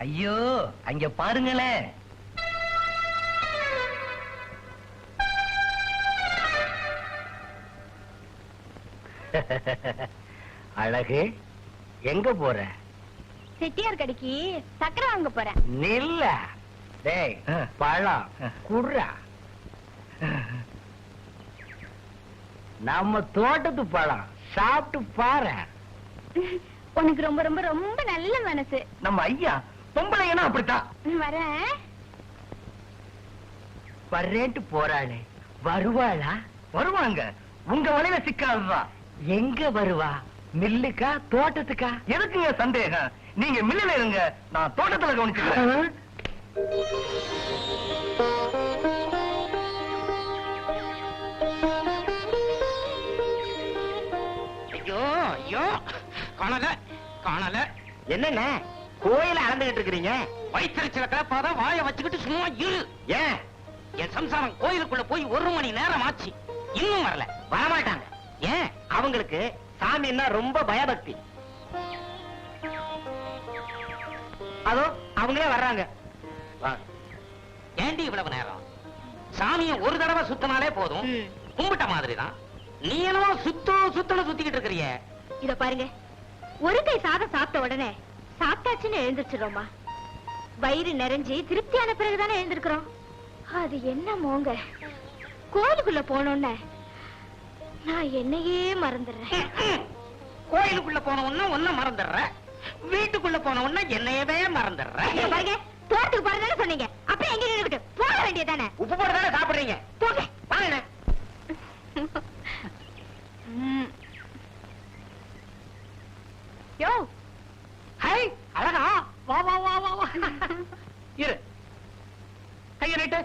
ஐயோ அங்க பாருங்களேன். அழகு, எங்க போற? செட்டியார் கடைக்கு சக்கரை வாங்க போறேன். நில்ல. டேய், பழம் குடுறா. நம்ம தோட்டத்து பழம் சாப்பிட்டு பாரு. உனக்கு ரொம்ப ரொம்ப ரொம்ப நல்ல மனசு. நம்ம ஐயா பொம்பளைங்கன்னா அப்படித்தான். வரேன். வர்றேன்ட்டு போறாளே, வருவாளா? வருவாங்க. உங்க வலையில சிக்காதுதான். எங்க வருவா? மில்லுக்கா தோட்டத்துக்கா? எதுக்குங்க சந்தேகம்? நீங்க மில்லுல இருங்க, நான் தோட்டத்துல கவனிச்சுக்கிறேன். ஐயோ ஐயோ, காணல காணல. என்னென்ன கோயில அளந்துகிட்டு இருக்கிறீங்க? வயிற்றுல கிளப்பாத வாய வச்சுக்கிட்டு சும்மா இரு. ஏன்? என் சம்சாரம் கோயிலுக்குள்ள போய் 1 மணி நேரம் ஆச்சு, இன்னும் வரல. வரமாட்டாங்க. ஏன்? அவங்களுக்கு சாமின்னா ரொம்ப பயபக்தி. அதோ அவங்களே வர்றாங்க. ஏண்டி இவ்வளவு நேரம்? சாமியை ஒரு தடவை சுத்தினாலே போதும், கும்பிட்ட மாதிரிதான். நீ என்னவோ சுத்தணும் சுத்திக்கிட்டு இருக்கிறிய. இத பாருங்க, ஒரு கை சாதம் சாப்பிட்ட உடனே சாப்பிட்டாச்சுன்னு எழுந்திருச்சிரோமா. வயிறு நிறைஞ்சி திருப்தியான பிறகுதானே எழுந்திருக்கிறோம். அது என்ன மோங்க, கோயிலுக்குள்ள போனோன்னு நான் என்னையே மறந்துடுறேன். கோயிலுக்குள்ள போன உடனே ஒன்ன மறந்துடுற, வீட்டுக்குள்ள போன உடனே என்னையவே மறந்துடுற. பாருங்க, தோட்டத்துக்கு போறதானே சொன்னீங்க, அப்ப எங்க நின்னுகிட்டு போக வேண்டியதானே? உப்பு போட்டு தானே சாப்பிடுறீங்க, போங்க வாங்க. யோ, ஹை அழகா, வா வா வா வா வா. இரு, கைய நீட்டு.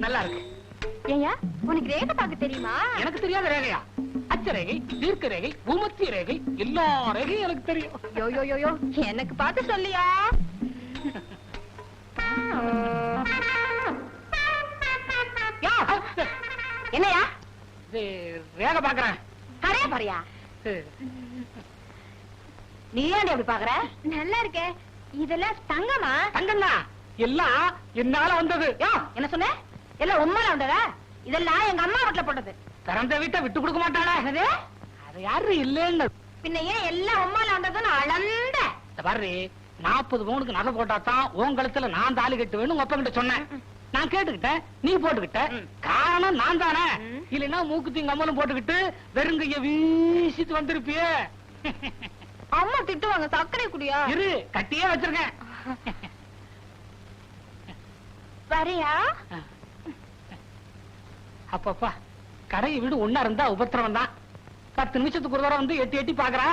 நல்லா இருக்கு. ஏயா, உனக்கு ரேகை பார்க்க தெரியுமா? எனக்கு தெரியாத ரேகையா? அச்ச ரேகை, தீர்க்க ரேகை, பூமத்திய ரேகை, எல்லா ரேகையும் எனக்கு தெரியும். யோ யோ யோ யோ, எனக்கு பார்த்து சொல்லியா? என்னையா ரேகை பாக்குறேன். கரையா பாரியா? நீ ஏன் அப்படி பாக்குற? நல்லா இருக்கே. இதெல்லாம் தங்கமா? தங்கம்னா எல்லாம் என்னால வந்தது. என்ன சொன்ன? எல்லாம் உண்மையில வந்ததா? இதெல்லாம் எங்க அம்மா வீட்டுல போட்டது. திறந்த வீட்டை விட்டு கொடுக்க மாட்டாளா? அது யாரு இல்லன்னு பின்ன ஏன் எல்லாம் உண்மையில வந்ததுன்னு அளந்த? பாரு, 40 பவுனுக்கு நகை போட்டாதான் உன் கழுத்துல நான் தாலி கட்டுவேன்னு உங்க அப்பா கிட்ட சொன்னேன். நான் கேட்டுக்கிட்டேன், நீ போட்டுக்கிட்ட. காரணம் நான் தானே. இல்லைன்னா மூக்குத்தி கம்மலும் போட்டுக்கிட்டு வெறுங்கைய வீசிட்டு வந்திருப்பிய. அம்மா திட்டுவாங்க, சர்க்கரை குடியா? இரு, கட்டியே வச்சிருக்கேன். வரையா? அப்பப்பா, கடை வீடு ஒன்னா இருந்தா உபத்திரவம் தான். 10 நிமிஷத்துக்கு ஒரு தடவை வந்து எட்டி எட்டி பாக்குறா.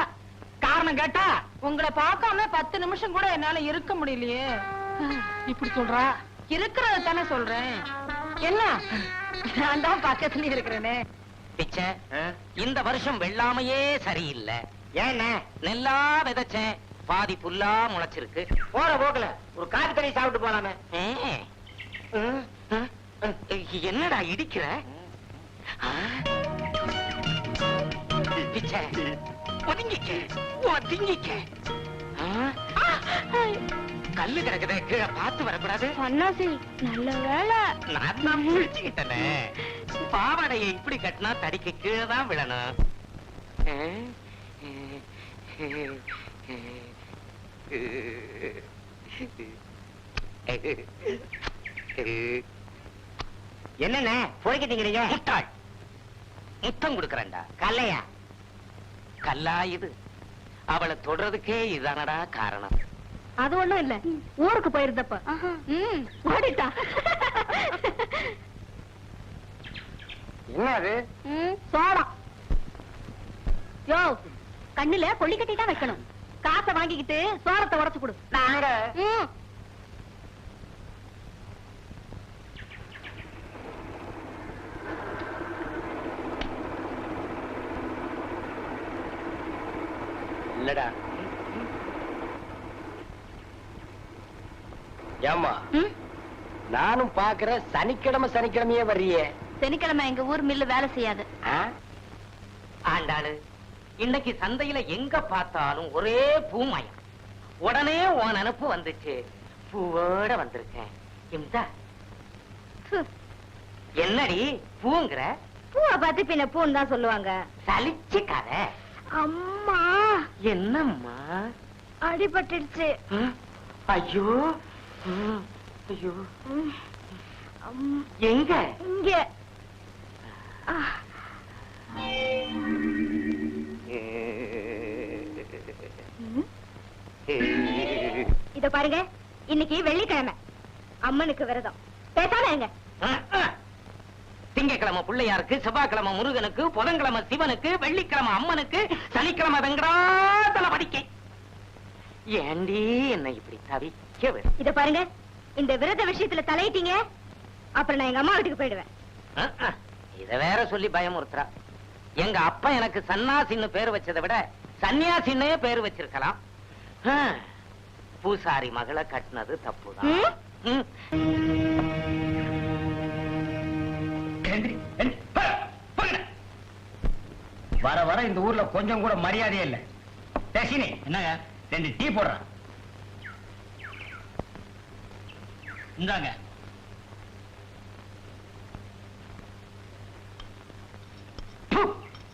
காரணம் கேட்டா, உங்களை பார்க்காம 10 நிமிஷம் கூட என்னால இருக்க முடியலையே. இப்படி சொல்றா? இருக்கிறத தானே சொல்றேன். என்ன, நான் தான் பக்கத்துல இருக்கிறேனே. பிச்சை, இந்த வருஷம் வெள்ளாமையே சரியில்லை. ஏன்னா நெல்லா விதைச்சேன், பாதி புல்லா முளைச்சிருக்கு. போற போக்கல ஒரு காத்து தண்ணி சாப்பிட்டு போலாமே. என்னடா இடிக்கிற? பிச்சை, ஒதுங்கிக்க ஒதுங்கிக்க. கல்லு கிடக்குது, கீழே பார்த்து வரக்கூடாது. அண்ணாசி, நல்ல வேலை. நான் தான் முடிச்சுக்கிட்டேனே. பாவாடையை இப்படி கட்டினா தடிக்கு கீழே தான் விழணும். என்னென்ன போய்கிட்டீங்க? முட்டாள், முத்தம் கொடுக்கறேன்டா. கல்லையா? கல்லா இது? அவளை தொடறதுக்கே இதானடா காரணம். அது ஒண்ணும் இல்ல, ஊருக்கு போயிருந்தப்ப ஓடிட்டா. என்ன அது? சோளம். யோ, கண்ணுல கொள்ளி கட்டி தான் வைக்கணும். காசை வாங்கிக்கிட்டு சோளத்தை உடைச்சு கொடு. நாங்க இல்லடா. ஏமா, நானும் பாக்குற சனிக்கிழமை சனிக்கிழமையே வர்றியே. சனிக்கிழமை எங்க ஊர் மில்லு வேலை செய்யாது. ஆண்டாளு, இன்னைக்கு சந்தையில எங்க பார்த்தாலும் ஒரே பூமயம். உடனே உன் நினப்பு வந்துச்சு, பூவோட வந்திருக்கேன். இந்தா. என்னடி பூங்கிற? பூவை பார்த்து பின்ன பூன்னு தான் சொல்லுவாங்க. சலிச்சுக்காத. அம்மா, என்னம்மா? அடிபட்டுடுச்சு. ஐயோ, ஐயோ. அம், எங்க? இங்க. ஆ. இத பாருங்க, இன்னைக்கு வெள்ளிக்கிழமை, அம்மனுக்கு விரதம். பேசாம எங்க? திங்கக்கிழமை பிள்ளையாருக்கு, செவ்வாய்க்கிழமை முருகனுக்கு, புதன்கிழமை சிவனுக்கு, வெள்ளிக்கிழமை அம்மனுக்கு, சனிக்கிழமை வெங்கடாதல படிக்கை. ஏண்டி என்னை இப்படி தவிக்க விடு? இத பாருங்க, இந்த விரத விஷயத்துல தலையிட்டீங்க, அப்புறம் நான் எங்க அம்மா வீட்டுக்கு போயிடுவேன். இத வேற சொல்லி பயமுறுத்துறா. எங்க அப்பா எனக்கு சன்னாசின்னு பேர் வச்சதை விட சன்னியாசின்னே பேர் வச்சிருக்கலாம். பூசாரி மகளை கட்டினது தப்புதான். வர வர இந்த ஊர்ல கொஞ்சம் கூட மரியாதையே இல்ல. டேசினி, என்னங்க 2 டீ போடுறான். இந்தாங்க.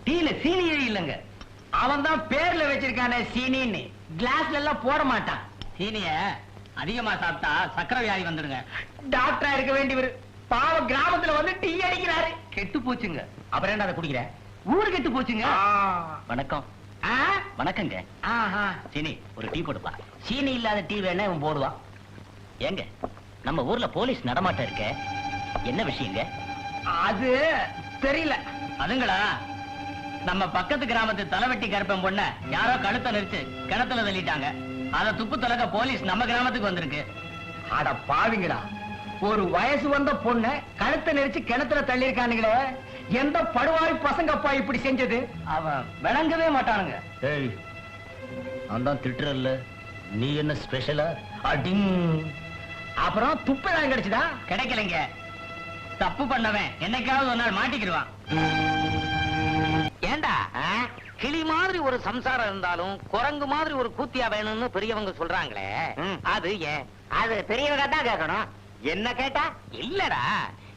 டீல சீனியே இல்லங்க. அவன் தான் பேர்ல வச்சிருக்கானே சீனின்னு. கிளாஸ்ல எல்லாம் போட மாட்டான். சீனிய அதிகமா சாப்பிட்டா சக்கரை வியாதி வந்துடுங்க. டாக்டரா இருக்க வேண்டியவர் பாவ கிராமத்துல வந்து டீ அடிக்கிறாரு. கெட்டு போச்சுங்க. அப்புறம் என்ன அதை குடிக்கிற? ஊரு கெட்டு போச்சுங்க. வணக்கம். வணக்கங்க. சீனி ஒரு டீ போடுப்பா. சீனி இல்லாத டீ வேணா இவன் போடுவான். ஏங்க, நம்ம ஊர்ல போலீஸ் நடமாட்டம் இருக்க, என்ன விஷயங்க? அது தெரியல. அதுங்களா, நம்ம பக்கத்து கிராமத்து தலைவெட்டி கருப்பன் பொண்ண யாரோ கழுத்தை நெரிச்சு கிணத்துல தள்ளிட்டாங்க. அத துப்பு துலக்க போலீஸ் நம்ம கிராமத்துக்கு வந்திருக்கு. அட பாவிங்களா, ஒரு வயசு வந்த பொண்ண கழுத்தை நெரிச்சு கிணத்துல தள்ளி இருக்கானுங்களே, எந்த படுவாய் பசங்கப்பா இப்படி செஞ்சது? அவன் விளங்கவே மாட்டானுங்க. ஏய், நான் தான் திட்டுறல்ல, நீ என்ன ஸ்பெஷலா? அடிங். அப்புறம் துப்பதான் கிடைச்சுதா? கிடைக்கலைங்க. தப்பு பண்ணவன் என்னைக்காவது ஒரு நாள் மாட்டிக்கிடுவான். ஏண்டா, கிளி மாதிரி ஒரு சம்சாரம் இருந்தாலும் குரங்கு மாதிரி ஒரு கூத்தியா வேணும்னு பெரியவங்க சொல்றாங்களே, அது ஏன்? அது பெரியவங்க தான் கேட்கணும். என்ன கேட்டா? இல்லடா,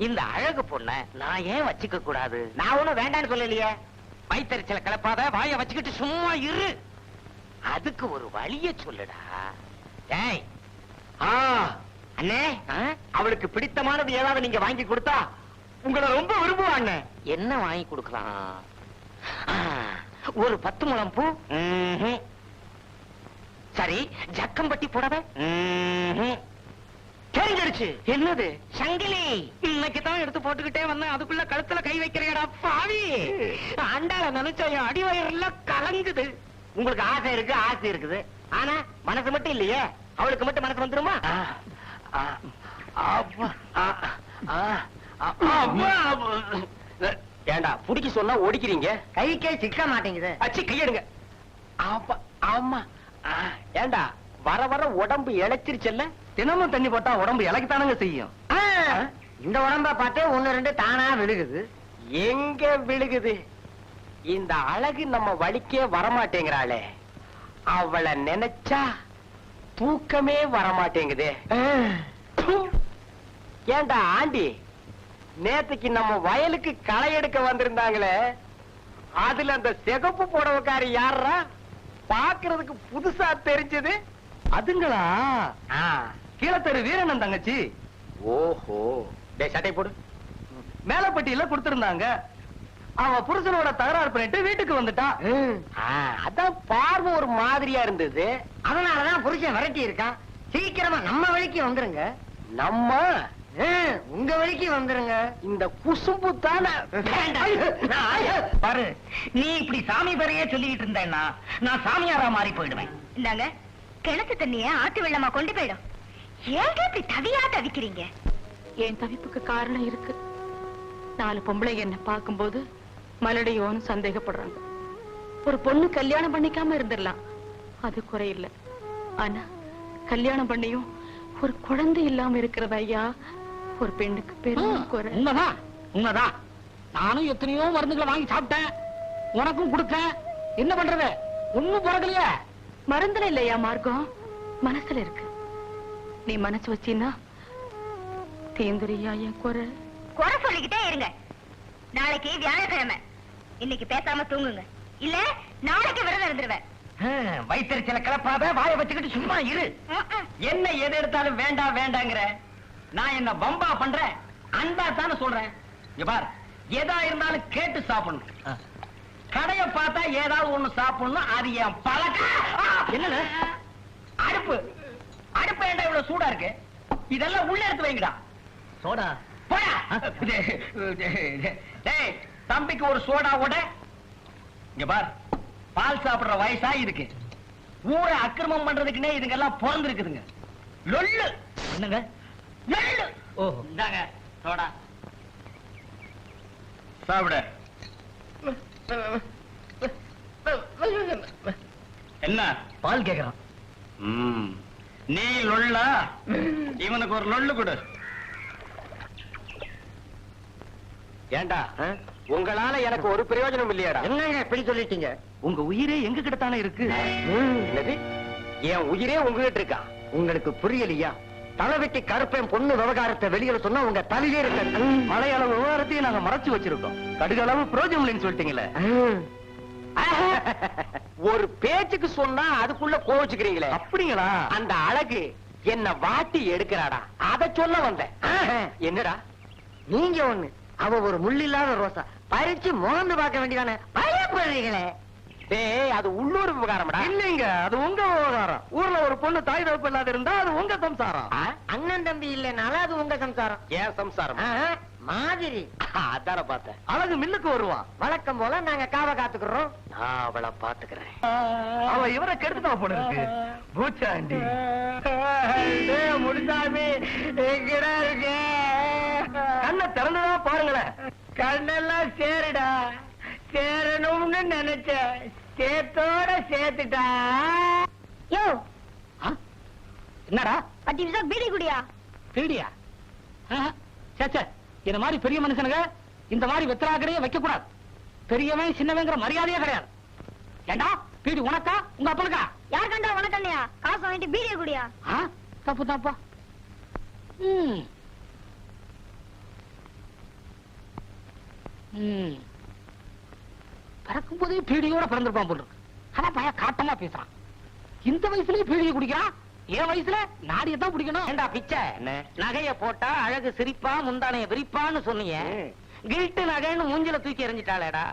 இந்த அழகு பொண்ண நான் ஏன் வச்சுக்க கூடாது? நான் ஒண்ணும் வேண்டான்னு சொல்லலையே. வயித்தறிச்சல கிளப்பாத, வாய வச்சுக்கிட்டு சும்மா இரு. அதுக்கு ஒரு வழிய சொல்லுடா. ஏய், அண்ணே, அவளுக்கு பிடித்தமானது ஏதாவது நீங்க வாங்கி கொடுத்தா உங்களை ரொம்ப விரும்புவாங்க. என்ன வாங்கி கொடுக்கலாம்? ஒரு 10 முழம் பூ. சரி, ஜக்கம்பட்டி புடவை. தெரிஞ்சிருச்சு. என்னது? சங்கிலி. இன்னைக்கு தான் எடுத்து போட்டுக்கிட்டே வந்தேன், அதுக்குள்ள கழுத்துல கை வைக்கிறேடா பாவி. அண்டால நினைச்சா என் அடிவயர்ல கலங்குது. உங்களுக்கு ஆசை இருக்கு, ஆசை இருக்குது, ஆனா மனசு மட்டும் இல்லையே. அவளுக்கு மட்டும் மனசு வந்துருமா? ஏண்டா புடிக்க சொன்னா ஒடிக்கிறீங்க? கைக்கே சிக்க மாட்டேங்குது. அச்சி கையெடுங்க. ஆமா. ஏண்டா வர வர உடம்பு இழைச்சிருச்சல்ல? தினமும் தண்ணி போட்டா உடம்பு இலக்கத்தானுங்க செய்யும். இந்த உடம்ப பார்த்தே 1-2 தானா விழுகுது. எங்க விழுகுது? இந்த அழகு நம்ம வலிக்கே வரமாட்டேங்கிறாளே, அவளை நினைச்சா தூக்கமே வரமாட்டேங்குதே. ஏண்டா ஆண்டி, நேத்துக்கு நம்ம வயலுக்கு களை எடுக்க வந்திருந்தாங்களே, அதுல அந்த சிகப்பு புடவைக்காரி யாரா? பாக்குறதுக்கு புதுசா தெரிஞ்சது. அதுங்களா? கீழத்தெரு வீரனன் தங்கச்சி. ஓஹோ. டேய் சட்டை போடு. மேலப்பட்டியில கொடுத்திருந்தாங்க. அவ புருஷனோட தகராறு பண்ணிட்டு வீட்டுக்கு வந்துட்டா. அதான் பார்வை ஒரு மாதிரியா இருந்தது. அதனாலதான் புருஷன் விரட்டி இருக்கான். சீக்கிரமா நம்ம வழிக்கு வந்துருங்க. நம்ம உங்க வழிக்கு வந்துருங்க. இந்த குசும்பு தானே. பாரு, நீ இப்படி சாமி பேரையே சொல்லிட்டு இருந்தேன்னா நான் சாமியாரா மாறி போயிடுவேன். இந்தாங்க, கிணத்து தண்ணிய ஆட்டு வெள்ளமா கொண்டு போயிடும். ஏங்க இப்படி தவியா தவிக்கிறீங்க? என் தவிப்புக்கு காரணம் இருக்கு. 4 பொம்பளை என்ன பார்க்கும்போது மலடையோன்னு சந்தேகப்படுறாங்க. ஒரு பொண்ணு கல்யாணம் பண்ணிக்காம இருந்துடலாம், அது குறையில்லை. ஆனா கல்யாணம் பண்ணியும் ஒரு குழந்தை இல்லாம இருக்கிறது ஐயா, ஒரு பெண்ணுக்கு பெரும் குறை. உண்மைதான். நானும் எத்தனையோ மருந்துகளை வாங்கி சாப்பிட்டேன், உனக்கும் கொடுக்க என்ன பண்றது? ஒண்ணும் பிறக்கலையே. மருந்துல இல்லையா மார்க்கம், மனசுல இருக்கு. நீ மனசு வச்சீன்னா தீந்துரியா என் குறை. குறை சொல்லிக்கிட்டே இருங்க. நாளைக்கு வியாழக்கிழமை, இன்னைக்கு பேசாம தூங்குங்க, இல்ல நாளைக்கு விரதம் இருந்துருவேன். வயிற்றுச்சல கிளப்பாத, வாயை வச்சுக்கிட்டு சும்மா இரு. என்ன எது எடுத்தாலும் வேண்டாம் வேண்டாங்கிற? நான் என்ன பம்பா பண்றேன்? அன்பா தானே சொல்றேன். இங்க பார், எதா இருந்தாலும் கேட்டு சாப்பிடணும். கடைய பார்த்தா ஏதாவது ஒண்ணு சாப்பிடணும், அது என் பழக்கம். என்னது? அடுப்பு அடுப்பு ஏண்டா இவ்வளவு சூடா இருக்கு? இதெல்லாம் உள்ள எடுத்து வைங்கடா. சோடா போடா. டேய், தம்பிக்கு ஒரு சோடா ஓட. இங்க பார், பால் சாப்பிடுற வயசா இருக்கு. ஊரை அக்கிரமம் பண்றதுக்குன்னே இதுங்கெல்லாம் பிறந்திருக்குதுங்க. லொல்லு. என்னங்க? லொல்லு. ஓ, இந்தாங்க சோடா, சாப்பிட. என்ன பால் கேக்குறான். நீ லொல்லா? இவனுக்கு ஒரு லொல்லு கொடு. ஏண்டா, உங்களால எனக்கு ஒரு பிரயோஜனம் இல்லையாடா? என்னங்க இப்படி சொல்லிட்டீங்க? உங்க உயிரே எங்க கிட்ட தானே இருக்கு. என்னது? என் உயிரே உங்ககிட்ட இருக்கா? உங்களுக்கு புரியலையா? தலைவெட்டி கருப்பேன் பொண்ணு விவகாரத்தை வெளியில சொன்னா உங்க தலையிலே இருக்க மலையளவு விவகாரத்தையும் நாங்க மறைச்சு வச்சிருக்கோம். கடுகளவு புரோஜனம் இல்லைன்னு சொல்லிட்டீங்களே. ஒரு பேச்சுக்கு சொன்னா அதுக்குள்ள கோவிச்சுக்கிறீங்களே. அப்படிங்களா? அந்த அழகு என்ன வாட்டி எடுக்கிறாடா, அத சொல்ல வந்தேன். என்னடா நீங்க ஒண்ணு, அவ ஒரு முள்ளில்லாத ரோசா, பறிச்சு மோந்து பார்க்க வேண்டியதானே. பயப்படுறீங்களே. டேய், அது உள்ளூர் விவகாரம்டா. இல்லைங்க, அது உங்க விவகாரம். ஊர்ல ஒரு பொண்ணு தாய் தகப்பு இல்லாத இருந்தா அது உங்க சம்சாரம். அண்ணன் தம்பி இல்லனால அது உங்க சம்சாரம். ஏன் சம்சாரம் மாதிரி. அதான பார்த்தேன். அழகு மில்லுக்கு வருவான். வழக்கம் போல நாங்க காவ காத்துக்கிறோம். நான் அவளை பாத்துக்கிறேன். அவ இவரை கெடுத்துட்டா போல இருக்கு. பூச்சாண்டி முடிசாமி எங்கடா இருக்க? கண்ணை திறந்துதான் பாருங்களேன். கண்ணெல்லாம் சேருடா, சேரணும்னு நினைச்ச சேத்தோட சேர்த்துட்டா. யோ, என்னடா 10 நிமிஷம் பீடி குடியா. பீடியா? சேச்சே, இந்த மாதிரி பெரிய மனுஷனுங்க இந்த மாதிரி வெத்தலாக்கரையே வைக்க கூடாது. பெரியவன் சின்னவங்கிற மரியாதையே கிடையாது. ஏண்டா, பீடி உனக்கா உங்க அப்பனுக்கா? யார் கண்டா உனக்கு இல்லையா? காசு வாங்கிட்டு பீடியை குடியா. தப்பு தாப்பா. பிறக்கும் போதே பீடியோட பிறந்திருப்பான் போல இருக்கு. ஆனா பையன் காட்டமா பேசுறான். இந்த வயசுலயே பீடியை குடிக்கிறான். என் வயசுல நாடியத்தான் பிடிக்கணும். ஏண்டா பிச்சை, நகைய போட்டா அழகு சிரிப்பா முந்தானைய விரிப்பான்னு சொன்னீங்க. கில்ட்டு நகைன்னு மூஞ்சில தூக்கி எறிஞ்சிட்டாளேடா.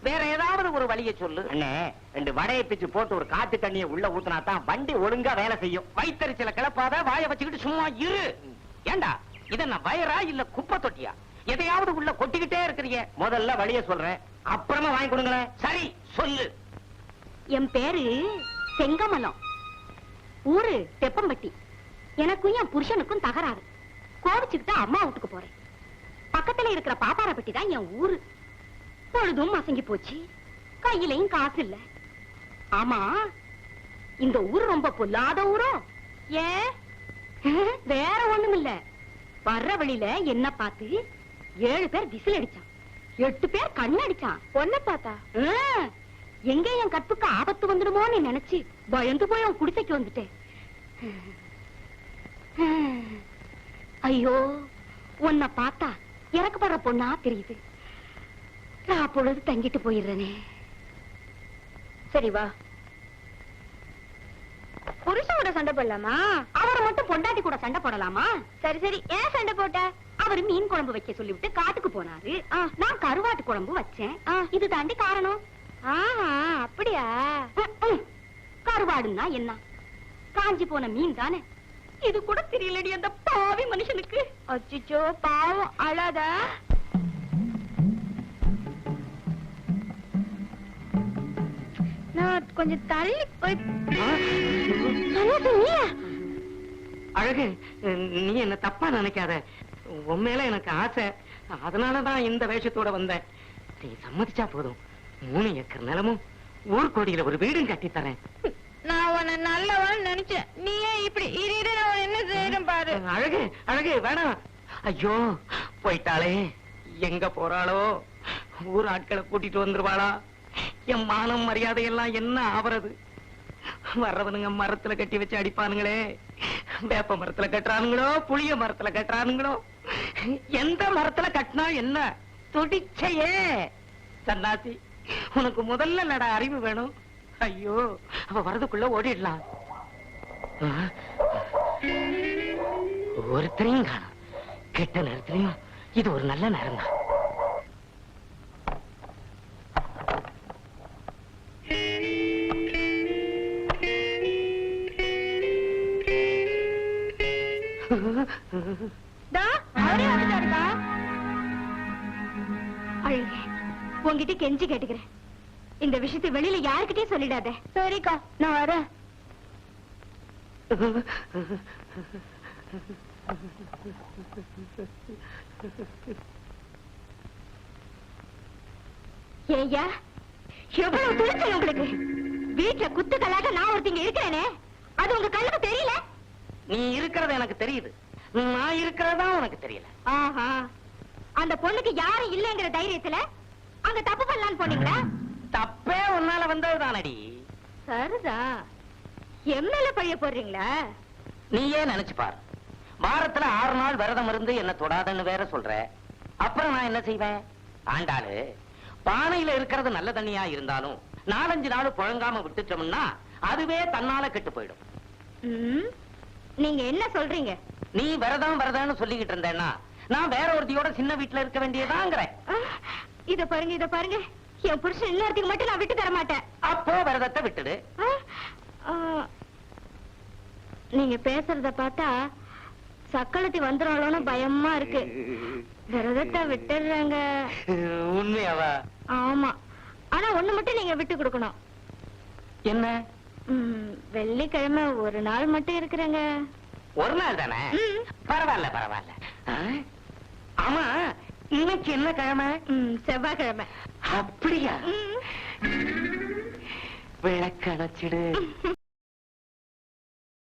வேற ஏதாவது ஒரு வழியை சொல்லு. அண்ணே, 2 வடையை பிச்சு போட்டு ஒரு காட்டு தண்ணியை உள்ள ஊத்துனா தான் வண்டி ஒழுங்கா வேலை செய்யும். வயித்தறிச்சல கிளப்பாத, வாயை வச்சுக்கிட்டு சும்மா இரு. ஏண்டா, இத நான் வயரா இல்ல குப்பை தொட்டியா? எதையாவது உள்ள கொட்டிக்கிட்டே இருக்கிறீங்க. முதல்ல வழிய சொல்றேன், அப்புறமா வாங்கி கொடுங்களேன். சரி சொல்லு. என் பேரு செங்கமலம், ஊரு தெப்பம்பட்டி. எனக்கும் என் புருஷனுக்கும் தகராறு. கோவிச்சுக்கிட்டு அம்மா வீட்டுக்கு போறேன். பக்கத்துல இருக்கிற பாப்பாரப்பட்டி தான் என் ஊரு. பொழுதும் மசங்கி போச்சு, கையிலையும் காசு இல்ல. ஆமா, இந்த ஊரு ரொம்ப பொல்லாத ஊரோ? ஏன்? வேற ஒண்ணும் இல்ல. வர்ற வழியில என்ன பார்த்து 7 பேர் விசில் அடிச்சான், 8 பேர் கண்ணடிச்சான். ஒன்ன பார்த்தா எங்க என் கற்புக்கு ஆபத்து வந்துடுமோன்னு நினைச்சு பயந்து போய் அவன் குடிசைக்கு வந்துட்டேன். ஐயோ, உன்னை பார்த்தா இறக்கப்படுற பொண்ணா தெரியுது. நான் பொழுது தங்கிட்டு போயிடுறேனே. சரி வா. புருஷனோட சண்டை போடலாமா? அவரை மட்டும் பொண்டாட்டி கூட சண்டை போடலாமா? சரி சரி, ஏன் சண்டை போட்ட? அவரு மீன் குழம்பு வைக்க சொல்லிவிட்டு காட்டுக்கு போனாரு. நான் கருவாட்டு குழம்பு வச்சேன். இது தாண்டி காரணம். அப்படியா? கருவாடுன்னா என்ன? காஞ்சி போன மீன் தானே. இது கூட தெரியலடி அந்த பாவி மனுஷனுக்கு. அச்சோ பாவம், அழாத. நான் கொஞ்சம் தள்ளி போய். அழகு, நீ என்ன தப்பா நினைக்காத. உன் மேல எனக்கு ஆசை, அதனாலதான் இந்த வேஷத்தோட வந்தேன். நீ சம்மதிச்சா போதும், 3 ஏக்கர் நிலமும் ஊர்கோடியில ஒரு வீடும் கட்டி தரேன். நான் உன்னை நல்லவன் நினைச்சேன். நீ ஏன் இப்படி இரு, நான் என்ன செய்யறேன் பாரு. அழகு அழகு வேணாம். ஐயோ, போயிட்டாளே, எங்க போறாளோ? ஊர் ஆட்களை கூட்டிட்டு வந்துருவாளா? என் மானம் மரியாதை எல்லாம் என்ன ஆவறது? வர்றவனுங்க மரத்துல கட்டி வச்சு அடிப்பானுங்களே, வேப்ப மரத்துல கட்டுறானுங்களோ புளிய மரத்துல கட்டுறானுங்களோ, எந்த மரத்துல கட்டினா என்ன? துடிச்சையே சன்னாசி, உனக்கு முதல்ல நட அறிவு வேணும். ஐயோ, அவ வரதுக்குள்ள ஓடிடலாம். ஒருத்தரையும் காணும். கெட்ட நேரத்திலையும் இது ஒரு நல்ல நேரம் தான். அழகு, உன்கிட்ட கெஞ்சி கேட்டுக்கிறேன், இந்த விஷயத்தை வெளியில யாருக்கிட்டே சொல்லிடாத. சரிக்கா, நான் வரேன். ஏய்யா, எவ்வளவு துணிச்சல் உங்களுக்கு! வீட்டுல குத்துக்களாக நான் ஒருத்தங்க இருக்கிறேனே, அது உங்க கண்ணுக்கு தெரியல? நீ இருக்கிறது எனக்கு தெரியுது, நான் இருக்கிறதா உனக்கு தெரியல. ஆஹா, அந்த பொண்ணுக்கு யாரும் இல்லைங்கிற தைரியத்துல அங்க தப்பு பண்ணலான்னு போனீங்களா? தப்பே உன்னால வந்ததுதானடி. சரிதா, எம்எல்ஏ பழிய போடுறீங்களா? நீயே நினைச்சு பாரு, வாரத்துல 6 நாள் விரதம் இருந்து என்ன தொடாதன்னு வேற சொல்ற. அப்புறம் நான் என்ன செய்வேன்? ஆண்டாளு, பானையில இருக்கிறது நல்ல தண்ணியா இருந்தாலும் 4-5 நாள் புழங்காம விட்டுட்டோம்னா அதுவே தன்னால கெட்டு போயிடும். நீங்க என்ன சொல்றீங்க? நீ விரதம்னு சொல்லிக்கிட்டு இருந்தேன்னா நான் வேற ஒருத்தியோட சின்ன வீட்டுல இருக்க வேண்டியதாங்கிறேன். இத பாருங்க, இத பாருங்க, என் புருஷன் இன்னொருத்துக்கு மட்டும் நான் விட்டு தர மாட்டேன். அப்போ விரதத்தை விட்டுடு. நீங்க பேசுறத பார்த்தா சக்களத்தி வந்துடும்னு பயமா இருக்கு. விரதத்தை விட்டுடுறாங்க. உண்மையாவா? ஆமா, ஆனா ஒண்ணு மட்டும் நீங்க விட்டு கொடுக்கணும். என்ன? வெள்ளிக்கிழமை ஒரு நாள் மட்டும் இருக்கிறேங்க. ஒரு நாள் தானே? பரவாயில்ல பரவாயில்ல. ஆமா, இன்னைக்கு என்ன கிழமை? செவ்வாய்க்கிழமை. அப்படியா? விளக்கணைச்சிடு.